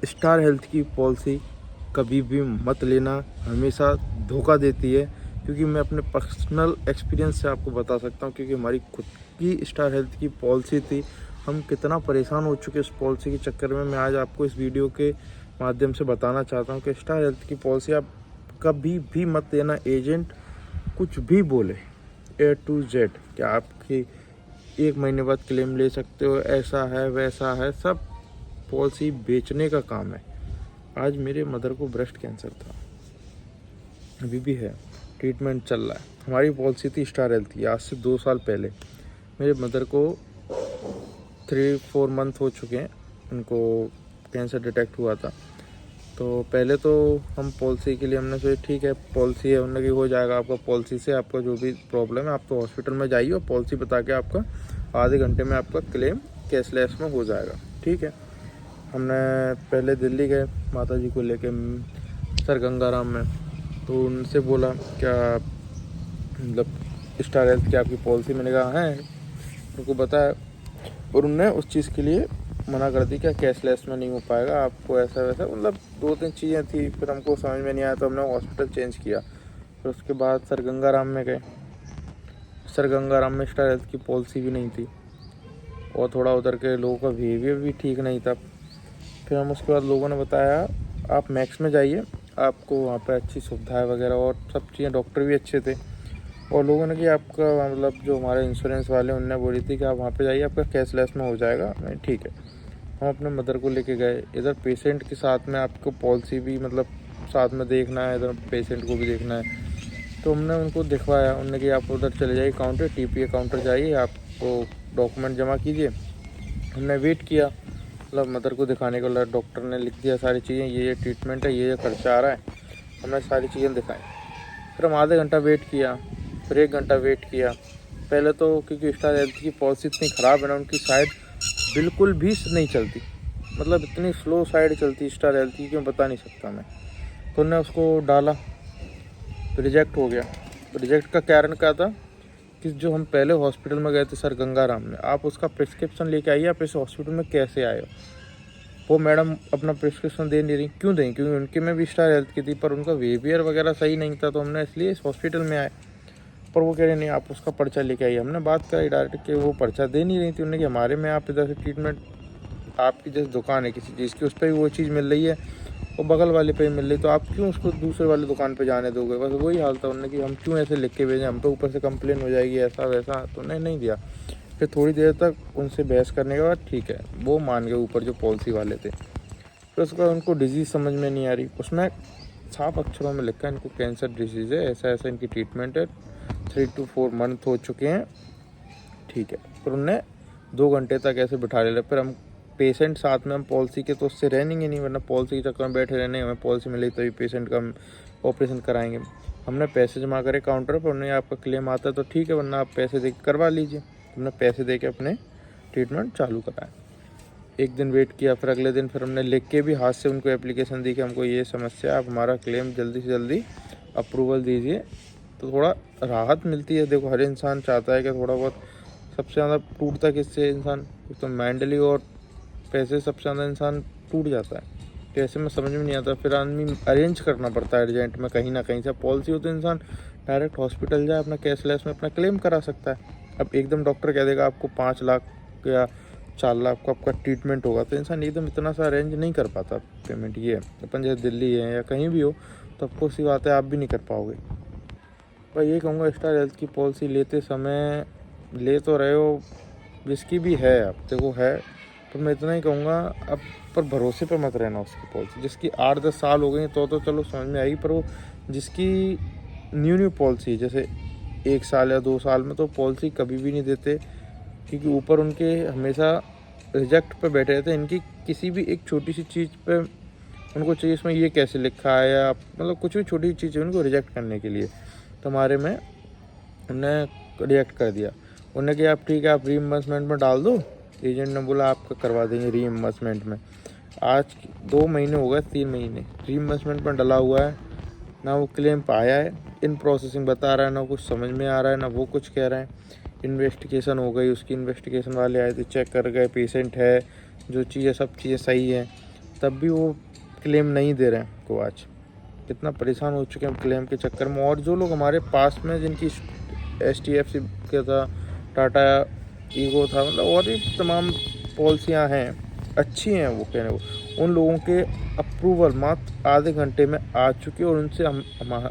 Star health की policy कभी भी मत लेना, हमेशा धोखा देती है। क्योंकि मैं अपने पर्सनल एक्सपीरियंस से आपको बता सकता हूँ, क्योंकि हमारी खुद की स्टार हेल्थ की पॉलिसी थी। हम कितना परेशान हो चुके इस पॉलिसी के चक्कर में, मैं आज आपको इस वीडियो के माध्यम से बताना चाहता हूँ कि स्टार हेल्थ की पॉलिसी आप कभी भी मत लेना। एजेंट कुछ भी बोले A to Z कि आपकी 1 महीने बाद क्लेम ले सकते हो, ऐसा है वैसा है, सब पॉलिसी बेचने का काम है। आज मेरे मदर को ब्रेस्ट कैंसर था, अभी भी है, ट्रीटमेंट चल रहा है। हमारी पॉलिसी थी स्टार हेल्थ की। आज से 2 साल पहले मेरे मदर को 3-4 मंथ हो चुके हैं, उनको कैंसर डिटेक्ट हुआ था। तो पहले तो हम पॉलिसी के लिए हमने सोचा ठीक है, पॉलिसी है, उन्होंने कि हो जाएगा आपका पॉलिसी से, आपका जो भी प्रॉब्लम है आप तो हॉस्पिटल में जाइए और पॉलिसी बता के आपका आधे घंटे में आपका क्लेम कैशलेस में हो जाएगा। ठीक है, हमने पहले दिल्ली गए माता जी को लेके सर गंगाराम में, तो उनसे बोला क्या मतलब स्टार हेल्थ की आपकी पॉलिसी, मैंने कहा है, उनको बताया और उनने उस चीज़ के लिए मना कर दी, क्या कैशलेस में नहीं हो पाएगा आपको, ऐसा वैसा, मतलब 2-3 चीज़ें थी। फिर हमको समझ में नहीं आया तो हमने हॉस्पिटल चेंज किया। फिर उसके बाद सर गंगाराम में गए। सर गंगाराम में स्टार हेल्थ की पॉलिसी भी नहीं थी और थोड़ा उधर के लोगों का बिहेवियर भी ठीक नहीं था। फिर हम उसके बाद लोगों ने बताया आप मैक्स में जाइए, आपको वहाँ पे अच्छी सुविधाएं वगैरह और सब चीज़ें, डॉक्टर भी अच्छे थे। और लोगों ने कि आपका मतलब जो हमारे इंश्योरेंस वाले उनने बोली थी कि आप वहाँ पे जाइए, आपका कैशलेस में हो जाएगा। नहीं, ठीक है। हम अपने मदर को लेके गए, इधर पेशेंट के साथ में आपको पॉलिसी भी मतलब साथ में देखना है, इधर पेशेंट को भी देखना है। तो हमने उनको दिखवाया, उनने कि आप उधर चले जाइए काउंटर, TPA काउंटर जाइए, आपको डॉक्यूमेंट जमा कीजिए। हमने वेट किया, मतलब मदर को दिखाने के लिए डॉक्टर ने लिख दिया सारी चीज़ें, ये ट्रीटमेंट है, ये खर्चा आ रहा है। हमने सारी चीज़ें दिखाई। फिर हम आधे घंटा वेट किया, फिर 1 घंटा वेट किया। पहले तो क्योंकि स्टार हेल्थ की पॉलिसी इतनी ख़राब है ना, उनकी साइड बिल्कुल भी नहीं चलती, मतलब इतनी स्लो साइड चलती स्टार हेल्थ की, क्यों बता नहीं सकता मैं। तो उन्होंने उसको डाला, तो रिजेक्ट हो गया। तो रिजेक्ट का कारण क्या था कि जो हम पहले हॉस्पिटल में गए थे सर गंगाराम में, आप उसका प्रिस्क्रिप्शन लेके आइए, आप इस हॉस्पिटल में कैसे आए हो। वो मैडम अपना प्रिस्क्रिप्शन दे नहीं रही, क्यों दें, क्योंकि उनके में भी स्टार हेल्थ की थी, पर उनका बिहेवियर वगैरह सही नहीं था, तो हमने इसलिए इस हॉस्पिटल में आए। पर वो कह रहे नहीं, आप उसका पर्चा लेके आइए। हमने बात कराई डायरेक्ट कि वो पर्चा दे नहीं रही थी। उन्होंने कि हमारे में आप इधर से ट्रीटमेंट, आपकी जैसे दुकान है किसी चीज़ की, उस पर भी वो चीज़ मिल रही है और बगल वाले पे भी मिल रही, तो आप क्यों उसको दूसरे वाली दुकान पे जाने दोगे। बस वही हाल था। उन्होंने कि हम क्यों ऐसे लिख के भेजें, हम पे ऊपर से कंप्लेन हो जाएगी, ऐसा वैसा, तो उन्होंने नहीं दिया। फिर थोड़ी देर तक उनसे बहस करने के बाद ठीक है, वो मान गए ऊपर जो पॉलिसी वाले थे। फिर उसके बाद उनको डिजीज़ समझ में नहीं आ रही, उसमें साफ अक्षरों में लिखा है इनको कैंसर डिजीज़ है, ऐसा ऐसा इनकी ट्रीटमेंट है, 3 to 4 मंथ हो चुके हैं। ठीक है, फिर उनने 2 घंटे तक ऐसे बिठा ले। फिर हम पेशेंट साथ में, हम पॉलिसी के तो उससे रहेंगे नहीं, वरना पॉलिसी के चक्कर में बैठे रहने, हमें पॉलिसी मिली तभी पेशेंट का हम ऑपरेशन कराएंगे। हमने पैसे जमा करे काउंटर पर, उन्हें आपका क्लेम आता है तो ठीक है, वरना आप पैसे दे के करवा लीजिए। हमने पैसे दे के अपने ट्रीटमेंट चालू कराया। 1 दिन वेट किया, फिर अगले दिन फिर हमने लिख के भी हाथ से उनको एप्लीकेशन दी कि हमको ये समस्या है, आप हमारा क्लेम जल्दी से जल्दी अप्रूवल दीजिए, तो थोड़ा राहत मिलती है। देखो, हर इंसान चाहता है कि थोड़ा बहुत, सबसे ज़्यादा टूटता किससे इंसान, एक तो मेंटली और पैसे, सबसे ज़्यादा इंसान टूट जाता है। तो ऐसे में समझ में नहीं आता, फिर आदमी अरेंज करना पड़ता है अर्जेंट में कहीं ना कहीं से। पॉलिसी हो तो इंसान डायरेक्ट हॉस्पिटल जाए, अपना कैशलेस में अपना क्लेम करा सकता है। अब एकदम डॉक्टर कह देगा आपको 5 लाख या 4 लाख को आपका ट्रीटमेंट होगा, तो इंसान एकदम इतना सा अरेंज नहीं कर पाता पेमेंट। ये है अपन जैसे दिल्ली है या कहीं भी हो, तो आपको सी बात है आप भी नहीं कर पाओगे। भाई ये कहूँगा, स्टार हेल्थ की पॉलिसी लेते समय ले तो रहे हो, जिसकी भी है, अब देखो है, तो मैं इतना ही कहूँगा, अब पर भरोसे पर मत रहना उसकी पॉलिसी। जिसकी 8-10 साल हो गई तो चलो समझ में आएगी, पर वो जिसकी न्यू पॉलिसी, जैसे 1 साल या 2 साल में, तो पॉलिसी कभी भी नहीं देते, क्योंकि ऊपर उनके हमेशा रिजेक्ट पे बैठे रहते हैं। इनकी किसी भी एक छोटी सी चीज़ पे उनको चाहिए इसमें ये कैसे लिखा है, या मतलब कुछ भी छोटी चीज़ है उनको रिजेक्ट करने के लिए। तो हमारे में उन्हें रिजेक्ट कर दिया। उन्हें कि आप ठीक है, आप रीइंबर्समेंट में डाल दो। एजेंट ने बोला आपका करवा देंगे रीइंबर्समेंट में। आज 2 महीने हो गए, 3 महीने रीइंबर्समेंट में डला हुआ है, ना वो क्लेम पाया है, इन प्रोसेसिंग बता रहा है, ना कुछ समझ में आ रहा है, ना वो कुछ कह रहे हैं। इन्वेस्टिगेशन हो गई उसकी, इन्वेस्टिगेशन वाले आए थे, चेक कर गए, पेशेंट है, जो चीज़ें सब चीज़ें सही हैं, तब भी वो क्लेम नहीं दे रहे हैं हमको। आज कितना परेशान हो चुके हैं हम क्लेम के चक्कर में। और जो लोग हमारे पास में जिनकी HDFC का था, टाटा ईगो था, मतलब और भी तमाम पॉलिसियाँ हैं, अच्छी हैं वो कहने को, उन लोगों के अप्रूवल मात्र आधे घंटे में आ चुकी है। और उनसे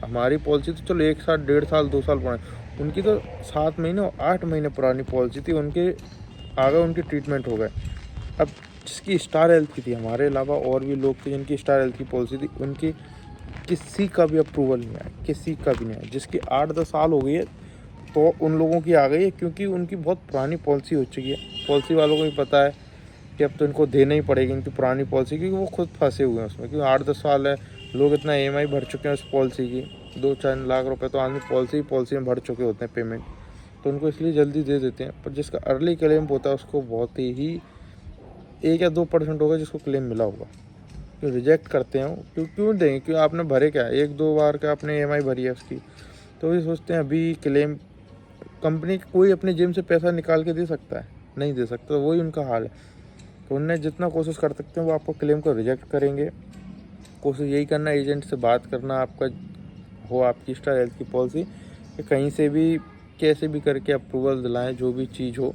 हमारी पॉलिसी तो चलो 1 साल 1.5 साल 2 साल पुरानी, उनकी तो 7 महीने और 8 महीने पुरानी पॉलिसी थी, उनके आ गए, उनके ट्रीटमेंट हो गए। अब जिसकी स्टार हेल्थ की थी, हमारे अलावा और भी लोग थे जिनकी स्टार हेल्थ की पॉलिसी थी, उनकी किसी का भी अप्रूवल नहीं आया, किसी का भी नहीं आया। जिसकी 8-10 साल हो गई है तो उन लोगों की आ गई है, क्योंकि उनकी बहुत पुरानी पॉलिसी हो चुकी है। पॉलिसी वालों को भी पता है कि अब तो इनको देना ही पड़ेगी इनकी पुरानी पॉलिसी, क्योंकि वो खुद फंसे हुए हैं उसमें, क्योंकि 8-10 साल है, लोग इतना EMI भर चुके हैं उस पॉलिसी की, 2-4 लाख रुपए तो आदमी पॉलिसी में भर चुके होते हैं पेमेंट, तो उनको इसलिए जल्दी दे देते हैं। पर जिसका अर्ली क्लेम होता है उसको बहुत ही 1 या 2% होगा जिसको क्लेम मिला होगा। क्यों रिजेक्ट करते हैं, क्यों देंगे, क्यों आपने भरे क्या 1-2 बार का आपने EMI भरी है उसकी, तो ये सोचते हैं अभी क्लेम। कंपनी कोई अपने जेब से पैसा निकाल के दे सकता है? नहीं दे सकता, वही उनका हाल है। तो उनने जितना कोशिश कर सकते हैं वो आपको क्लेम को रिजेक्ट करेंगे। कोशिश यही करना, एजेंट से बात करना, आपका हो आपकी स्टार हेल्थ की पॉलिसी, कि कहीं से भी कैसे भी करके अप्रूवल दिलाएं, जो भी चीज़ हो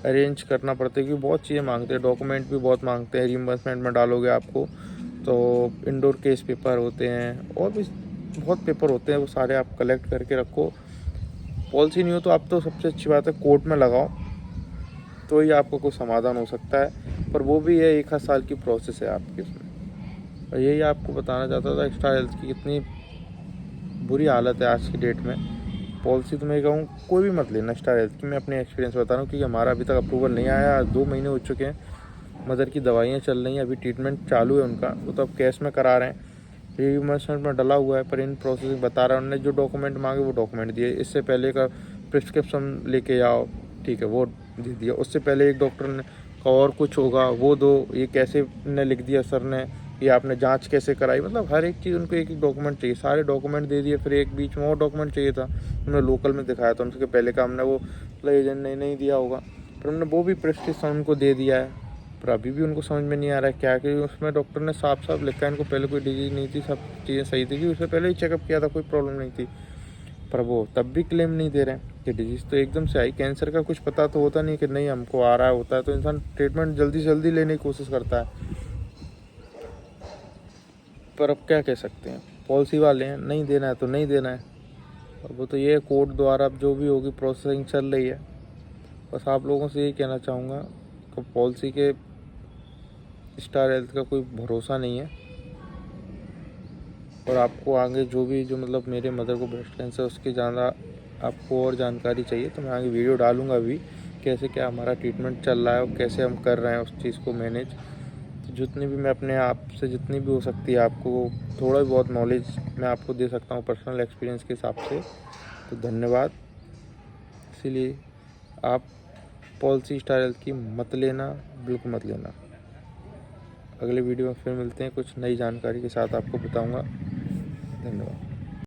अरेंज करना पड़ता है, क्योंकि बहुत चीज़ें मांगते हैं, डॉक्यूमेंट भी बहुत मांगते हैं। रिइंबर्समेंट में डालोगे आपको तो इंडोर केस पेपर होते हैं और भी बहुत पेपर होते हैं, वो सारे आप कलेक्ट करके रखो। पॉलिसी नहीं हो तो आप तो सबसे अच्छी बात है कोर्ट में लगाओ, तो ही आपको कोई समाधान हो सकता है। पर वो भी है 1 साल की प्रोसेस है आपकी उसमें। और यही आपको बताना चाहता था स्टार हेल्थ की कितनी बुरी हालत है आज की डेट में। पॉलिसी तो मैं कहूँ कोई भी मत लेना स्टार हेल्थ की, मैं अपने एक्सपीरियंस बता रहा हूँ, क्योंकि हमारा अभी तक अप्रूवल नहीं आया। 2 महीने हो चुके हैं, मदर की दवाइयाँ चल रही हैं, अभी ट्रीटमेंट चालू है उनका, वो तो अब कैश में करा रहे हैं, रिइंबर्समेंट में डला हुआ है, पर इन प्रोसेसिंग बता रहा है। उन्होंने जो डॉक्यूमेंट मांगे वो डॉक्यूमेंट दिए। इससे पहले का प्रिस्क्रिप्शन लेके आओ, ठीक है, वो दे दिया। उससे पहले एक डॉक्टर ने का और कुछ होगा वो दो, ये कैसे ने लिख दिया सर ने, ये आपने जांच कैसे कराई, मतलब हर एक चीज़ उनको एक डॉक्यूमेंट चाहिए, सारे डॉक्यूमेंट दे दिए। फिर एक बीच में और डॉक्यूमेंट चाहिए था, उन्होंने लोकल में दिखाया था, उनके पहले का हमने वो मतलब एजेंट ने नहीं दिया होगा, पर हमने वो भी प्रिस्क्रिप्शन उनको दे दिया है। पर अभी भी उनको समझ में नहीं आ रहा है क्या, कि उसमें डॉक्टर ने साफ साफ लिखा है इनको पहले कोई डिजीज़ नहीं थी, सब चीज़ें सही थी, कि उससे पहले ही चेकअप किया था, कोई प्रॉब्लम नहीं थी। पर वो तब भी क्लेम नहीं दे रहे हैं कि डिजीज़ तो एकदम से आई। कैंसर का कुछ पता तो होता नहीं कि नहीं हमको आ रहा है, होता है तो इंसान ट्रीटमेंट जल्दी से जल्दी लेने की कोशिश करता है। पर अब क्या कह सकते हैं, पॉलिसी वाले हैं, नहीं देना है तो नहीं देना है। और वो तो ये कोर्ट द्वारा अब जो भी होगी प्रोसेसिंग चल रही है। बस आप लोगों से यही कहना चाहूँगा कि पॉलिसी के स्टार हेल्थ का कोई भरोसा नहीं है। और आपको आगे जो मतलब मेरे मदर को ब्रेस्ट कैंसर, उसकी ज़्यादा आपको और जानकारी चाहिए तो मैं आगे वीडियो डालूँगा अभी, कैसे क्या हमारा ट्रीटमेंट चल रहा है और कैसे हम कर रहे हैं उस चीज़ को मैनेज। तो जितनी भी मैं अपने आप से जितनी भी हो सकती है आपको थोड़ा बहुत नॉलेज मैं आपको दे सकता हूँ पर्सनल एक्सपीरियंस के हिसाब से। तो धन्यवाद। इसीलिए आप पॉलिसी स्टार हेल्थ की मत लेना, बिल्कुल मत लेना। अगले वीडियो में फिर मिलते हैं, कुछ नई जानकारी के साथ आपको बताऊंगा। धन्यवाद।